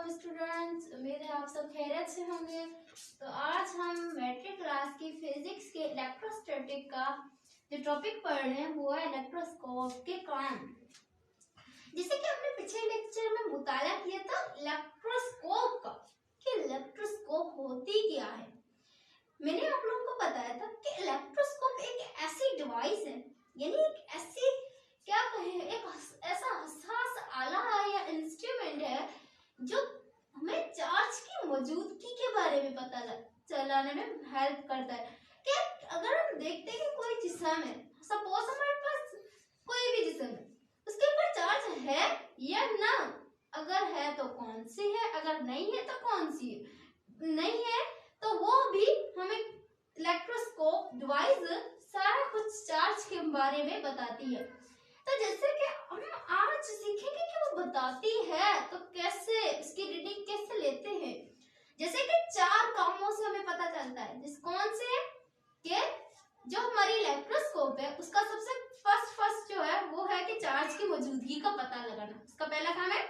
Students, उम्मीद है आप सब खैरियत से होंगे। तो आज हम मैट्रिक क्लास की फिजिक्स के इलेक्ट्रोस्टैटिक का जो टॉपिक पढ़ रहे हैं वो है इलेक्ट्रोस्कोप के काम। जैसे कि हमने पिछले लेक्चर में मुताला किया था इलेक्ट्रोस्कोप का कि इलेक्ट्रोस्कोप होती क्या है। मैंने आप लोगों को बताया था कि इलेक्ट्रोस्कोप एक ऐसी डिवाइस है, यानी एक ऐसी क्या कहें, एक ऐसा हसास आला है या इंस्ट्रूमेंट है जो हमें चार्ज की मौजूदगी के बारे में पता चलाने में हेल्प करता है। कि अगर हम देखते हैं कि कोई जिस्म है, सपोज हमारे पास कोई भी जिस्म है, उसके ऊपर चार्ज है या ना, अगर है तो कौन सी है, अगर नहीं है तो कौन सी है, नहीं है तो वो भी हमें इलेक्ट्रोस्कोप डिवाइस सारा कुछ चार्ज के बारे में बताती है। तो जैसे कि हम आज सीखेंगे कि वो बताती है तो कैसे, उसकी रीडिंग कैसे लेते हैं। जैसे कि चार कामों से हमें पता चलता है, जिस कौन से है कि जो हमारी इलेक्ट्रोस्कोप है उसका सबसे फर्स्ट जो है वो है कि चार्ज की मौजूदगी का पता लगाना। उसका पहला काम है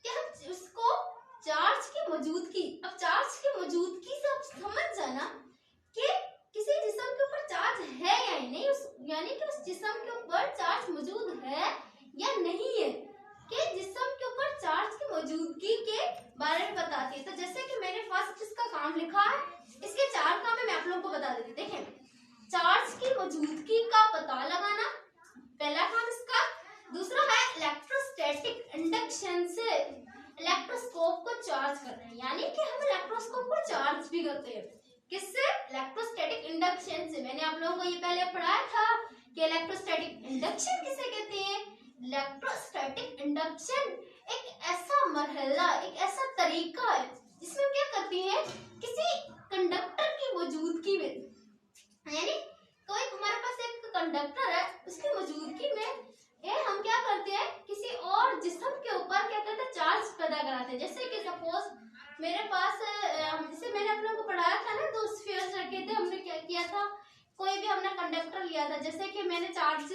कि हम उसको चार्ज की मौजूदगी, अब चार्ज की मौजूदगी से आप समझ जाना कि किसी जिस्म के ऊपर चार्ज है या नहीं, यानी कि उस जिस्म के ऊपर चार्ज मौजूद है या नहीं है, कि जिस्म के ऊपर चार्ज की मौजूदगी के बारे में बताती है। तो जैसे कि मैंने फर्स्ट इसका काम लिखा है, इसके चार काम मैं आप लोगों को बता देती हूँ। देखें, चार्ज की मौजूदगी का पता लगाना पहला काम इसका। दूसरा है इलेक्ट्रोस्टैटिक इंडक्शन से इलेक्ट्रोस्कोप को चार्ज करना, यानी कि हम इलेक्ट्रोस्कोप को चार्ज भी करते हैं। किससे? इलेक्ट्रोस्टैटिक इंडक्शन से। मैंने आप लोगों को ये पहले पढ़ाया था कि इलेक्ट्रोस्टैटिक इंडक्शन किसे कहते हैं। इलेक्ट्रोस्टैटिक इंडक्शन एक ऐसा मरहला, एक ऐसा तरीका है जिसमें हम क्या करते हैं, किसी कंडक्टर की मौजूदगी में, यानी कोई हमारे पास एक कंडक्टर है, उसकी मौजूदगी में हम क्या करते हैं, किसी और जिस्म के ऊपर क्या करते हैं, चार्ज पैदा कराते हैं। जैसे कि सपोज मेरे पास, जैसे मैंने आप लोगों को पढ़ाया था ना, दो स्फीयर्स रखे थे, हमने क्या किया था, कोई भी हमने कंडक्टर लिया था। जैसे कि मैंने चार्ज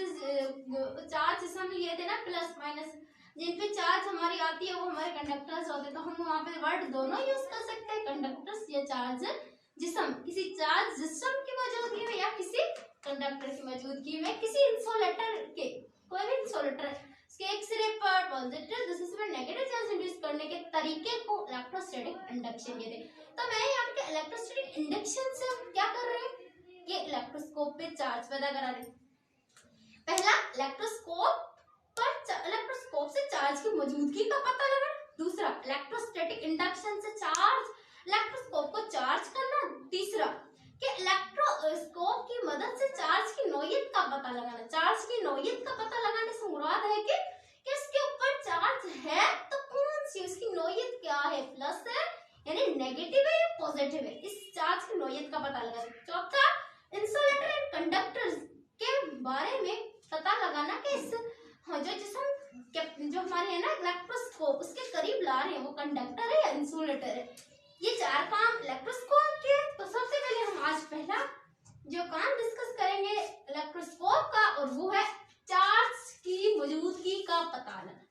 जिस्म लिए थे ना, प्लस माइनस, जिन पे चार्ज हमारी आती है वो हमारे कंडक्टर्स होते हैं। तो हम वहाँ पे वर्ड दोनों यूज कर सकते हैं, कंडक्टर्स या चार्ज जिस्म। किसी चार्ज जिस्म की मौजूदगी में या किसी कंडक्टर की मौजूदगी में, किसी इंसुलेटर के, कोई भी इंसुलेटर इसके एक सिरे पर पॉजिटिव दूसरे सिरे पर नेगेटिव चार्ज इंड्यूस करने के तरीके को इलेक्ट्रोस्टैटिक इंडक्शन कहते हैं। तो मैं यहाँ पे इलेक्ट्रोस्टैटिक इंडक्शन से हम क्या कर रहे हैं, ये इलेक्ट्रोस्कोप पे चार्ज पैदा करा रहे हैं। पहला, इलेक्ट्रोस्कोप से चार्ज की मौजूदगी का पता लगाना। दूसरा, इलेक्ट्रोस्टैटिक इंडक्शन से इलेक्ट्रोस्कोप को चार्ज करना। तीसरा, कि इलेक्ट्रोस्कोप की मदद से चार्ज की नौयत का पता लगाना। चार्ज की नौयत का पता लगाने से मुराद है कि इसके ऊपर चार्ज है तो कौन सी, उसकी नौयत क्या है, प्लस है यानी नेगेटिव है या पॉजिटिव है, इस चार्ज की नौयत का पता लगाना। चौथा, इंसुलेटर एंड कंडक्टर्स के बारे में पता लगाना कि इस जो जिस्म जो हमारे है ना इलेक्ट्रोस्कोप उसके करीब ला रहे हैं वो कंडक्टर है या इंसुलेटर है। ये चार काम इलेक्ट्रोस्कोप के। तो सबसे पहले हम आज पहला जो काम डिस्कस करेंगे इलेक्ट्रोस्कोप का, और वो है चार्ज की मौजूदगी का पता लगाना,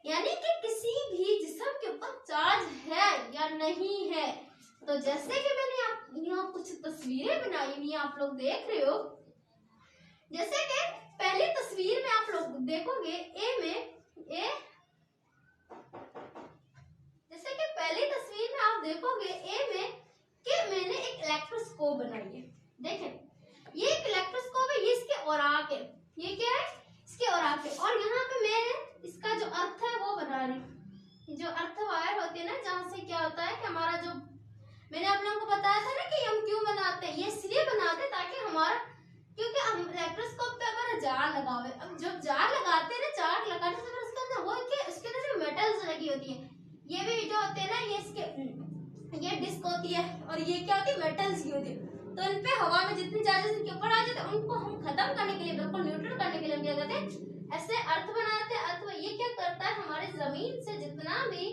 यानी कि किसी भी जिस्म के ऊपर चार्ज है या नहीं है। तो जैसे कि मैंने यहाँ कुछ तस्वीरें बनाई हुई आप लोग देख रहे हो। जैसे कि पहली तस्वीर में आप लोग देखोगे जैसे कि पहली तस्वीर में आप देखोगे ए में कि मैंने एक इलेक्ट्रोस्कोप बनाई है। देखें, ये एक इलेक्ट्रोस्कोप है, ये इसके औराक है, ये क्या है, इसके औराक है। और यहाँ पे मैं इसका जो अर्थ है वो बना रही हूँ। जो अर्थ वायर होती है ना, जहाँ से क्या होता है कि हमारा जो, मैंने आप लोगों को बताया था ना कि हम क्यों बनाते हैं, ये इसलिए बनाते हैं ताकि हमारा, क्योंकि हम इलेक्ट्रोस्कोप पे अगर जार लगावे, अब जब जार लगाते हैं ना, जार लगाने से फिर उसके अंदर वो क्या, उसके अंदर जो मेटल्स लगी होती है, ये भी जो होते हैं ना, ये इसके ये डिस्क होती है और ये क्या होती है, मेटल्स की होती है। तो इन पे हवा में जितनी चार्जेस इनके ऊपर आ जाते हैं उनको हम खत्म करने के लिए, बिल्कुल न्यूट्रल करने के लिए हम क्या करते हैं, ऐसे अर्थ बनाते हैं। अर्थ ये क्या करता है, हमारे जमीन से जितना भी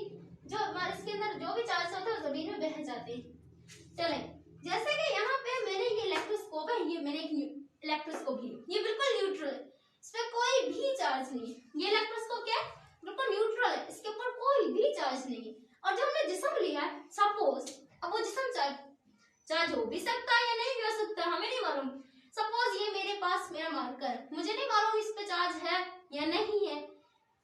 जो हमारे इसके अंदर जो भी चार्ज होते हैं वो जमीन में बह जाते हैं। चलें, जैसे कि यहाँ पे मैंने ये इलेक्ट्रोस्कोप है, ये मैंने एक इलेक्ट्रोस्कोप लिया, ये बिल्कुल न्यूट्रल है, इस पे कोई भी चार्ज नहीं है। ये इलेक्ट्रोस्कोप क्या है, बिल्कुल न्यूट्रल है, इसके ऊपर कोई भी चार्ज भी सकता है या नहीं भी हो सकता, हमें नहीं मालूम। सपोज ये मेरे पास मेरा मार्कर, मुझे नहीं मालूम इस पे चार्ज है या नहीं है।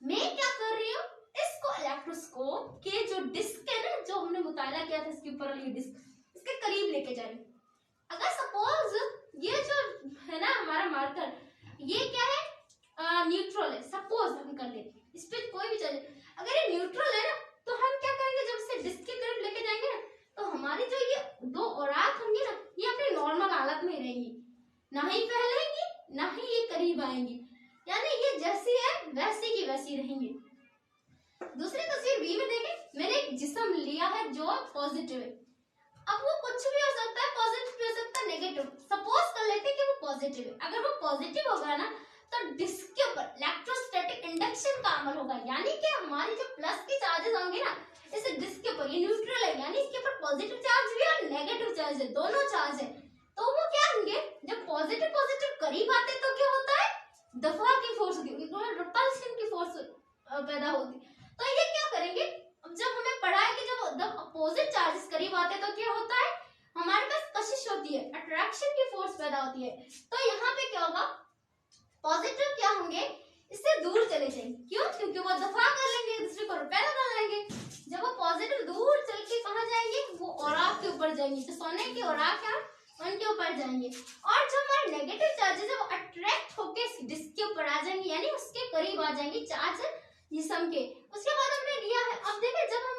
मैं क्या कर रही हूँ, इसको इलेक्ट्रोस्कोप के जो डिस्क है ना, जो हमने मुताला किया था इसके ऊपर ये डिस्क, इसके करीब लेके जा रही हूँ। अगर सपोज ये जो है ना हमारा मार्कर, ये क्या है, न्यूट्रल है, सपोज हम कर लेते, इस पे कोई भी चार्ज, अगर ये न्यूट्रल है ना, तो हम क्या करेंगे, जब इसे डिस्क के करीब लेके जाएंगे ना, तो हमारी जो ये दो औराक होंगी ना, ये अपनी नॉर्मल हालत में रहेंगी, ना ही फैलेंगी ना ही ये करीब आएंगी, यानी ये जैसी है वैसी की वैसी रहेंगी। दूसरी तस्वीर बी में देखें, मैंने एक जिस्म लिया है जो पॉजिटिव है। अब वो कुछ भी हो सकता है, पॉजिटिव भी हो सकता है, नेगेटिव। सपोज कर लेते हैं कि वो पॉजिटिव है। अगर वो पॉजिटिव होगा ना, तो डिस्क के ऊपर इलेक्ट्रोस्टैटिक इंडक्शन का अमल होगा, यानी कि हमारी जो प्लस की चार्जेस होंगे ना इस डिस्क के ऊपर, ये न्यूट्रल है यानी इसके ऊपर पॉजिटिव चार्ज भी है और नेगेटिव चार्ज है, दोनों चार्ज है। तो वो क्या होंगे, जब पॉजिटिव पॉजिटिव करीब आते तो क्या होता है, दफा की फोर्स होती है, रिपल्शन की फोर्स पैदा होती है। तो ये क्या करेंगे, अब जब हमें पढ़ा है कि जब अपोजिट चार्जेस करीब आते हैं तो क्या होता है, हमारे पास कशिश होती है, अट्रैक्शन की फोर्स पैदा होती है। तो यहाँ पे क्या होगा, पॉजिटिव क्या होंगे, इससे दूर चले जाएंगे, क्यों, क्योंकि वो दफा कर लेंगे, दूसरे को रिपेल कर लेंगे। जब वो पॉजिटिव दूर चल के कहाँ जाएंगे, वो औराक के ऊपर जाएंगे, तो सोने के औराक है उनके ऊपर जाएंगे। और जो हमारे नेगेटिव चार्जेस है वो अट्रैक्ट होके डिस्क के ऊपर आ जाएंगे, यानी उसके करीब आ जाएंगे चार्ज जिस्म के। उसके बाद हमने लिया है, अब देखिए जब हम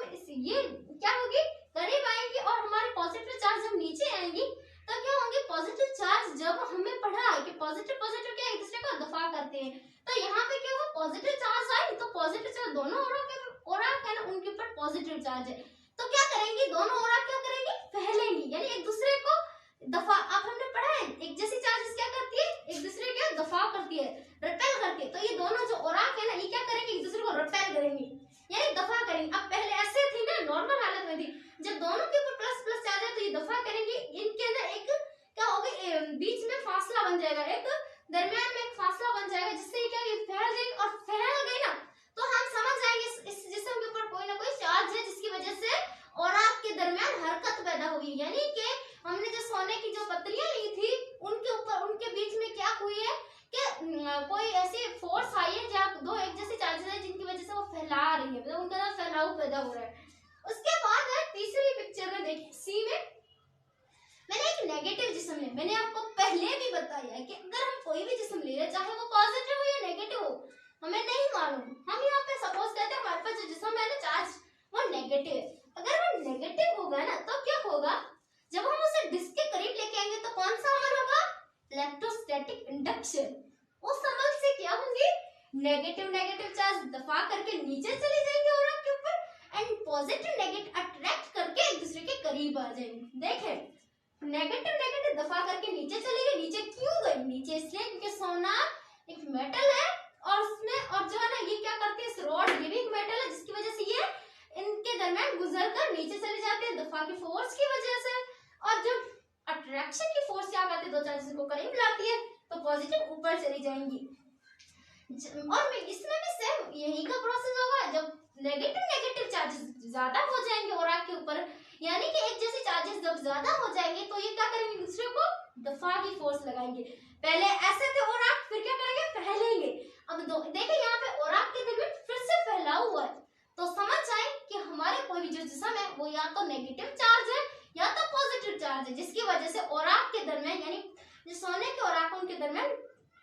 ये क्या होगी, करीब आएंगे और हमारे पॉजिटिव चार्ज जब नीचे आएंगी तो क्या होंगे, पॉजिटिव चार्ज, जब हमें पढ़ा है कि पॉजिटिव पॉजिटिव क्या एक दूसरे को दफा करते हैं, तो यहाँ पे क्या हुआ, पॉजिटिव चार्ज आए तो पॉजिटिव चार्ज दोनों औराक है ना उनके ऊपर पॉजिटिव चार्ज है, तो क्या करेंगी, दोनों औराक क्या करेंगी, फैलेंगी, यानी एक दूसरे को दफा। अब हमने पढ़ा है एक जैसी चार्जेस क्या करती है, एक दूसरे के दफा करती है, रिपेल करती है। तो ये दोनों जो औराक है ना, ये क्या करेंगे, एक दूसरे को रिपेल करेंगे, यानी दफा करेंगे। अब पहले ऐसे थी ना, नॉर्मल हालत में थी, जब दोनों के ऊपर प्लस प्लस चार्ज है तो ये दफा करेंगे, इनके अंदर एक क्या होगा, बीच में फासला बन जाएगा, एक दरमियान में एक फासला बन जाएगा, जिससे क्या ये फैल जाएगी, और फैल गई ना तो हम समझ जाएंगे इस जिस्म के ऊपर कोई ना कोई चार्ज है, जिसकी वजह से औराक के दरमियान हरकत पैदा होगी, यानी कि हमने जो सोने की जो पत्रियां ली थी उनके ऊपर, उनके बीच में क्या हुई है कि कोई ऐसी फोर्स आई है जहाँ दो एक जैसे चार्जेस है जिनकी वजह से वो फैला रही है, मतलब उनका फैलाव पैदा हो रहा है। उसके बाद है तीसरी पिक्चर में देखिए, सी में मैंने एक नेगेटिव जिस्म लिया। मैंने आपको पहले भी बताया कि अगर हम कोई भी जिस्म ले रहे हैं, चाहे वो पॉजिटिव हो या नेगेटिव हो, हमें नहीं मालूम, हम यहाँ पे सपोज करते हैं हमारे पास जो जिस्म है ना चार्ज, वो नेगेटिव है। अगर वो नेगेटिव होगा ना तो क्या होगा, जब हम उसे डिस्क के करीब लेके आएंगे तो कौन सा अमल होगा, इलेक्ट्रोस्टैटिक इंडक्शन। उस अमल से क्या होंगे, नेगेटिव नेगेटिव चार्ज दफा करके नीचे चले जाएंगे औराक के ऊपर, एंड पॉजिटिव नेगेटिव अट्रैक्ट करके एक दूसरे के करीब आ जाएंगे। देखें, नेगेटिव नेगेटिव दफा करके नीचे चले गए, नीचे क्यों गए, नीचे इसलिए क्योंकि सोना एक मेटल है, और उसमें और जो है ना ये क्या करते हैं, इस रॉड, ये भी एक मेटल है, जिसकी वजह से ये इनके दरमियान गुजर कर नीचे चले जाते हैं दफा की फोर्स की वजह से। और जब अट्रैक्शन की फोर्स क्या करती है, दो चार्जेस को करीब लाती है, तो पॉजिटिव ऊपर चली जाएंगी। और इसमें भी सेम यही का प्रोसेस होगा, जब नेगेटिव नेगेटिव चार्जेस ज्यादा हो जाएंगे औराक के ऊपर, यानी कि एक जैसे चार्जेस जब ज्यादा हो जाएंगे तो ये क्या करेंगे, दूसरे को दफा की फोर्स लगाएंगे। पहले ऐसे थे औराक, फिर क्या करेंगे, फैलेंगे। अब देखिए यहाँ पे औराक के दरमियान फिर से फैलाव हुआ है, तो समझ जाए कि हमारे कोई भी जो जिस्म है वो या तो नेगेटिव चार्ज है या तो पॉजिटिव चार्ज है, जिसकी वजह से औराक के दरमियान, यानी जो सोने के औराक उनके दरमियान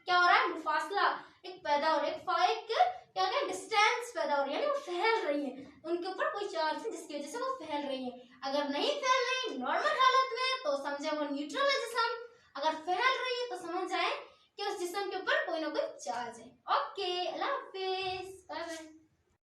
क्या हो रहा है, मुफासला एक पैदा हो रहा है, एक क्या है, डिस्टेंस पैदा हो रही है, यानी वो फैल रही है, उनके ऊपर कोई चार्ज है जिसकी वजह से वो फैल रही है। अगर नहीं फैल रही नॉर्मल हालत में तो समझे वो न्यूट्रल है जिस्म, अगर फैल रही है तो समझ जाए कि उस जिस्म के ऊपर कोई ना कोई चार्ज है। ओके, अल्लाह हाफिज, बाय बाय।